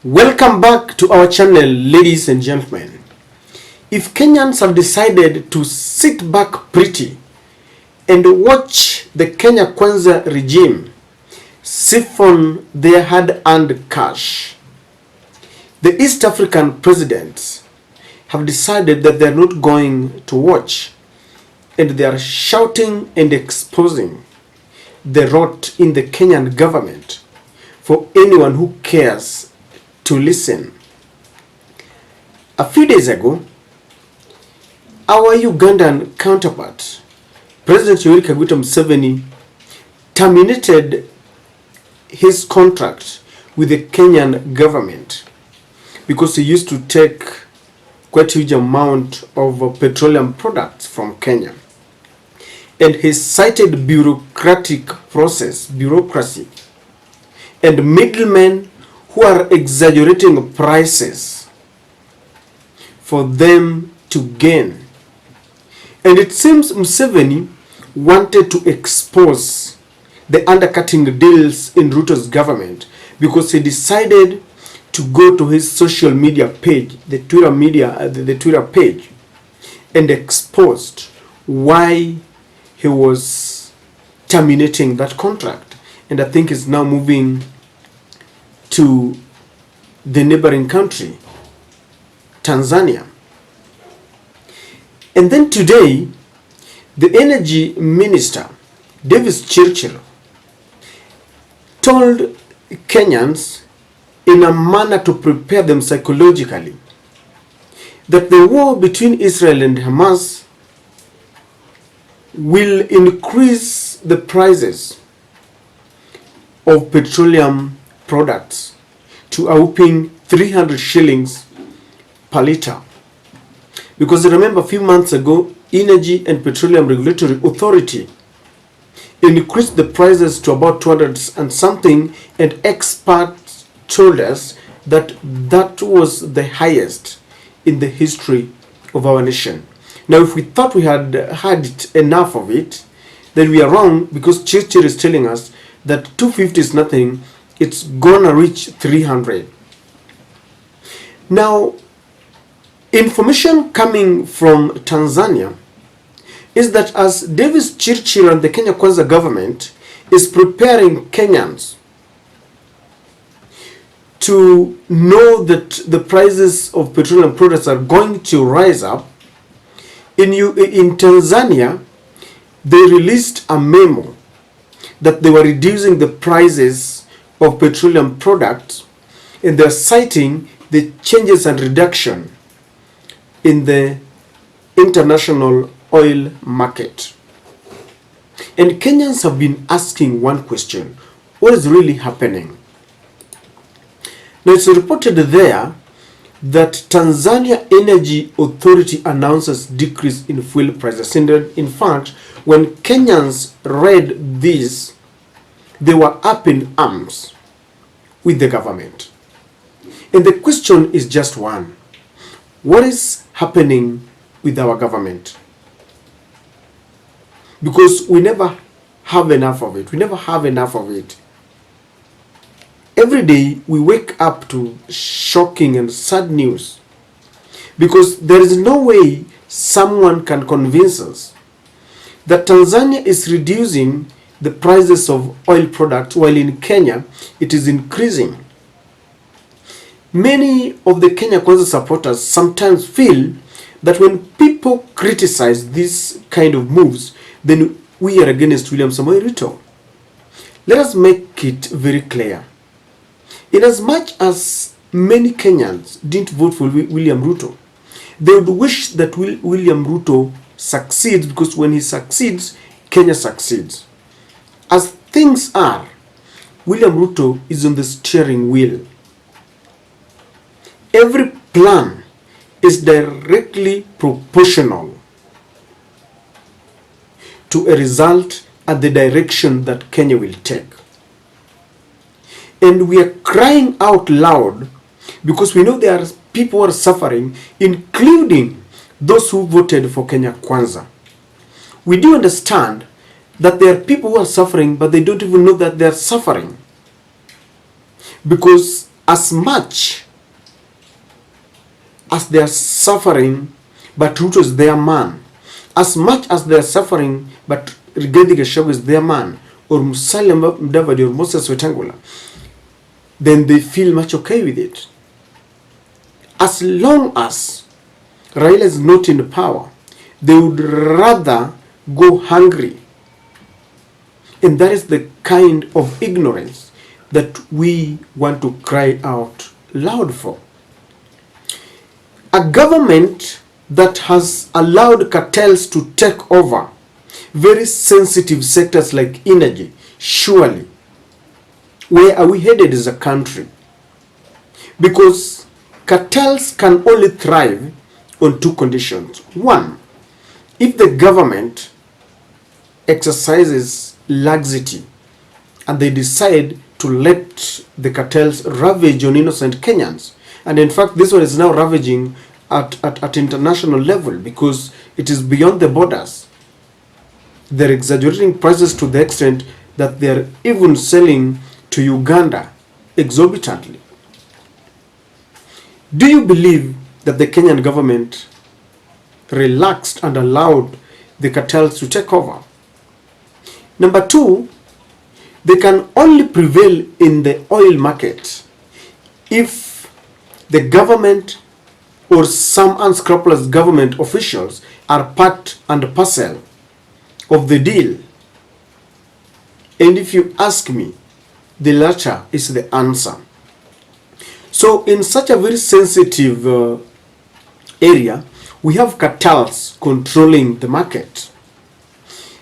Welcome back to our channel, ladies and gentlemen. If Kenyans have decided to sit back pretty and watch the Kenya Kwanza regime siphon their hard-earned cash, the East African presidents have decided that they are not going to watch, and they are shouting and exposing the rot in the Kenyan government for anyone who cares to listen. A few days ago, our Ugandan counterpart, President Yoweri Kaguta Museveni, terminated his contract with the Kenyan government because he used to take quite a huge amount of petroleum products from Kenya. And he cited bureaucracy, and middlemen who are exaggerating prices for them to gain. And it seems Museveni wanted to expose the undercutting deals in Ruto's government because he decided to go to his social media page, the Twitter page, and exposed why he was terminating that contract. And I think it's now moving to the neighboring country, Tanzania. And then today, the energy minister, Davis Chirchir, told Kenyans in a manner to prepare them psychologically that the war between Israel and Hamas will increase the prices of petroleum products to a whopping 300 shillings per liter. Because remember, a few months ago, Energy and Petroleum Regulatory Authority increased the prices to about 200 and something, and experts told us that that was the highest in the history of our nation. Now, if we thought we had had enough of it, then we are wrong, because Chirchir is telling us that 250 is nothing, it's gonna reach 300. Now, information coming from Tanzania is that as Davis Chirchir and the Kenya Kwanza government is preparing Kenyans to know that the prices of petroleum products are going to rise up, in Tanzania, they released a memo that they were reducing the prices of petroleum products, and they're citing the changes and reduction in the international oil market. And Kenyans have been asking one question: what is really happening? Now, it's reported there that Tanzania Energy Authority announces decrease in fuel prices. And in fact, when Kenyans read this, they were up in arms with the government. And the question is just one: what is happening with our government? Because we never have enough of it. We never have enough of it. Every day we wake up to shocking and sad news, because there is no way someone can convince us that Tanzania is reducing the prices of oil products while in Kenya it is increasing. Many of the Kenya Kwanza supporters sometimes feel that when people criticize these kind of moves, then we are against William Samoei Ruto. Let us make it very clear. In as much as many Kenyans didn't vote for William Ruto, they would wish that William Ruto succeeds, because when he succeeds, Kenya succeeds. As things are, William Ruto is on the steering wheel. Every plan is directly proportional to a result and the direction that Kenya will take. And we are crying out loud because we know there are people who are suffering, including those who voted for Kenya Kwanza. We do understand that there are people who are suffering, but they don't even know that they are suffering. Because as much as they are suffering, but Ruto is their man, as much as they are suffering, but Rigathi Gachagua is their man, or Musalia Mudavadi or Moses Wetangula, then they feel much okay with it. As long as Raila is not in power, they would rather go hungry. And that is the kind of ignorance that we want to cry out loud for. A government that has allowed cartels to take over very sensitive sectors like energy, surely, where are we headed as a country? Because cartels can only thrive on two conditions. One, if the government exercises laxity and they decide to let the cartels ravage on innocent Kenyans. And in fact, this one is now ravaging at international level because it is beyond the borders. They're exaggerating prices to the extent that they're even selling to Uganda exorbitantly. Do you believe that the Kenyan government relaxed and allowed the cartels to take over? Number two, they can only prevail in the oil market if the government or some unscrupulous government officials are part and parcel of the deal. And if you ask me, the latter is the answer. So in such a very sensitive area, we have cartels controlling the market.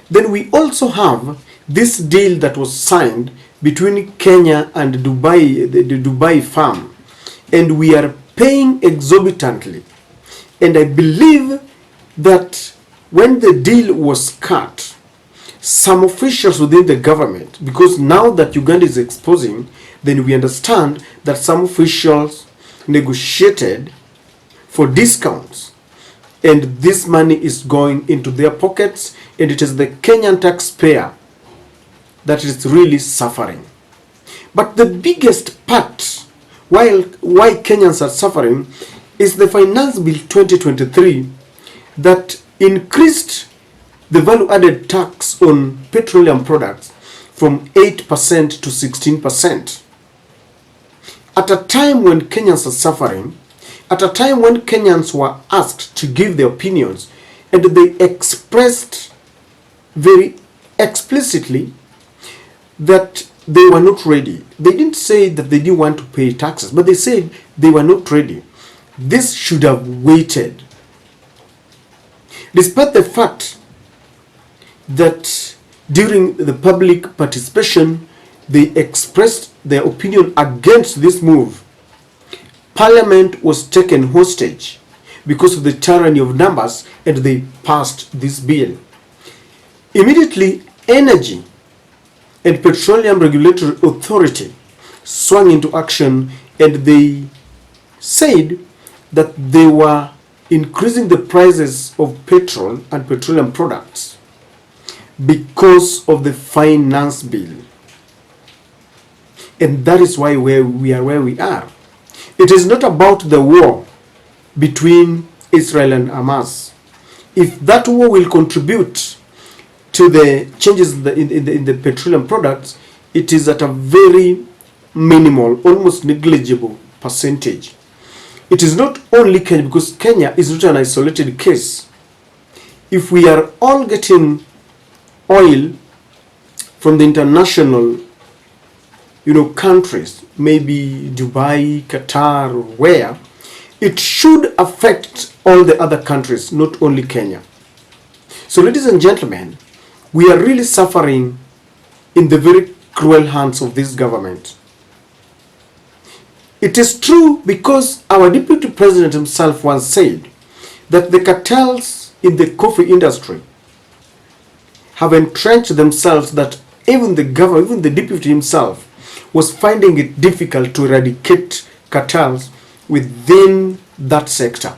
Then we also have this deal that was signed between Kenya and Dubai, the Dubai farm, and we are paying exorbitantly. And I believe that when the deal was cut, some officials within the government, because now that Uganda is exposing, then we understand that some officials negotiated for discounts, and this money is going into their pockets, and it is the Kenyan taxpayer that is really suffering. But the biggest part why Kenyans are suffering is the Finance Bill 2023 that increased the value-added tax on petroleum products from 8% to 16%. At a time when Kenyans are suffering, at a time when Kenyans were asked to give their opinions, and they expressed very explicitly that they were not ready. They didn't say that they didn't want to pay taxes, but they said they were not ready. This should have waited. Despite the fact that during the public participation, they expressed their opinion against this move, Parliament was taken hostage because of the tyranny of numbers, and they passed this bill. Immediately, Energy and Petroleum Regulatory Authority swung into action, and they said that they were increasing the prices of petrol and petroleum products because of the finance bill. And that is why we are where we are. It is not about the war between Israel and Hamas. If that war will contribute to the changes in the petroleum products, it is at a very minimal, almost negligible percentage. It is not only Kenya, because Kenya is not an isolated case. If we are all getting oil from the international, countries, maybe Dubai, Qatar, or where, it should affect all the other countries, not only Kenya. So, ladies and gentlemen, we are really suffering in the very cruel hands of this government. It is true because our deputy president himself once said that the cartels in the coffee industry have entrenched themselves, that even the government, even the deputy himself, was finding it difficult to eradicate cartels within that sector.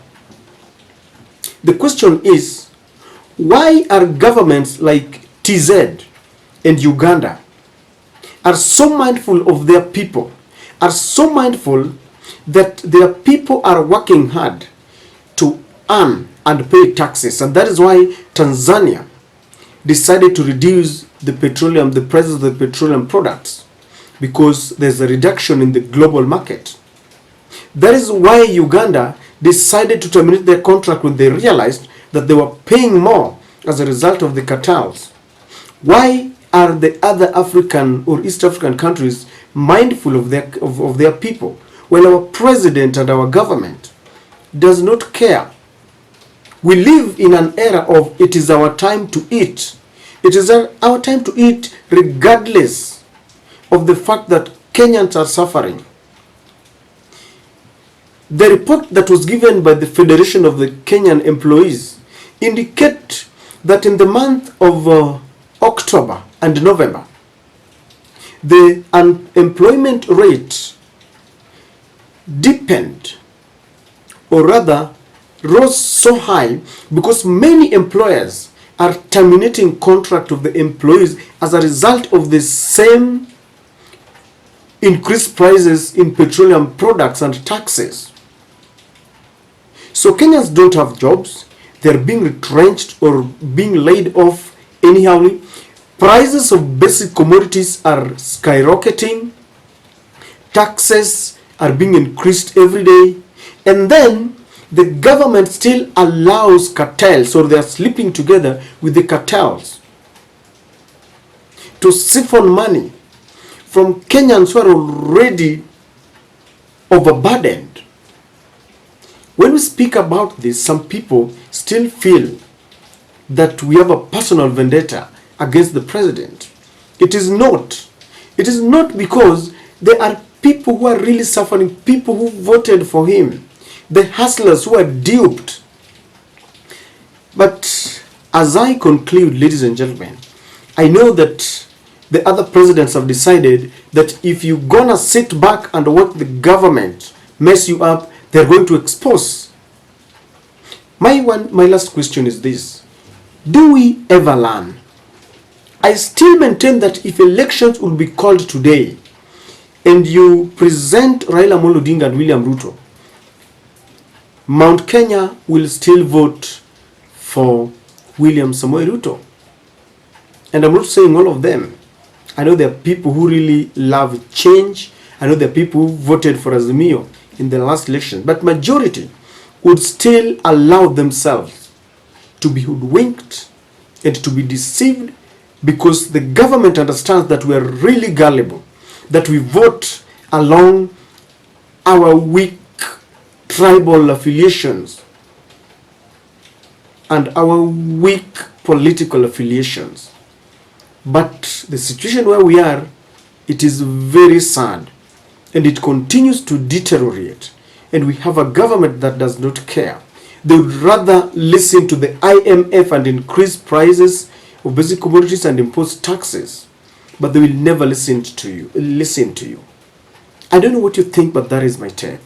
The question is, why are governments like TZ and Uganda are so mindful of their people are so mindful that their people are working hard to earn and pay taxes. And that is why Tanzania decided to reduce the prices of the petroleum products, because there's a reduction in the global market. That is why Uganda decided to terminate their contract when they realized that they were paying more as a result of the cartels. Why are the other African or East African countries mindful of their people, while our president and our government does not care? We live in an era of it is our time to eat. It is our time to eat regardless of the fact that Kenyans are suffering. The report that was given by the Federation of the Kenyan Employees indicate that in the month of October and November, the unemployment rate deepened, or rather rose so high, because many employers are terminating contract of the employees as a result of the same increased prices in petroleum products and taxes. So Kenyans don't have jobs, they're being retrenched or being laid off anyhow. Prices of basic commodities are skyrocketing, taxes are being increased every day, and then the government still allows cartels, or they are sleeping together with the cartels, to siphon money from Kenyans who are already overburdened. When we speak about this, some people still feel that we have a personal vendetta against the president. It is not. It is not, because there are people who are really suffering, people who voted for him, the hustlers who are duped. But as I conclude, ladies and gentlemen, I know that the other presidents have decided that if you're gonna sit back and watch the government mess you up, they're going to expose. My last question is this: do we ever learn? I still maintain that if elections will be called today and you present Raila Amolo Odinga and William Ruto, Mount Kenya will still vote for William Samoei Ruto. And I'm not saying all of them. I know there are people who really love change. I know there are people who voted for Azimio in the last election. But majority would still allow themselves to be hoodwinked and to be deceived, because the government understands that we are really gullible, that we vote along our weak tribal affiliations and our weak political affiliations. But the situation where we are, it is very sad, and it continues to deteriorate, and we have a government that does not care. They would rather listen to the IMF and increase prices of basic commodities and impose taxes, but they will never listen to you. I don't know what you think, but that is my take.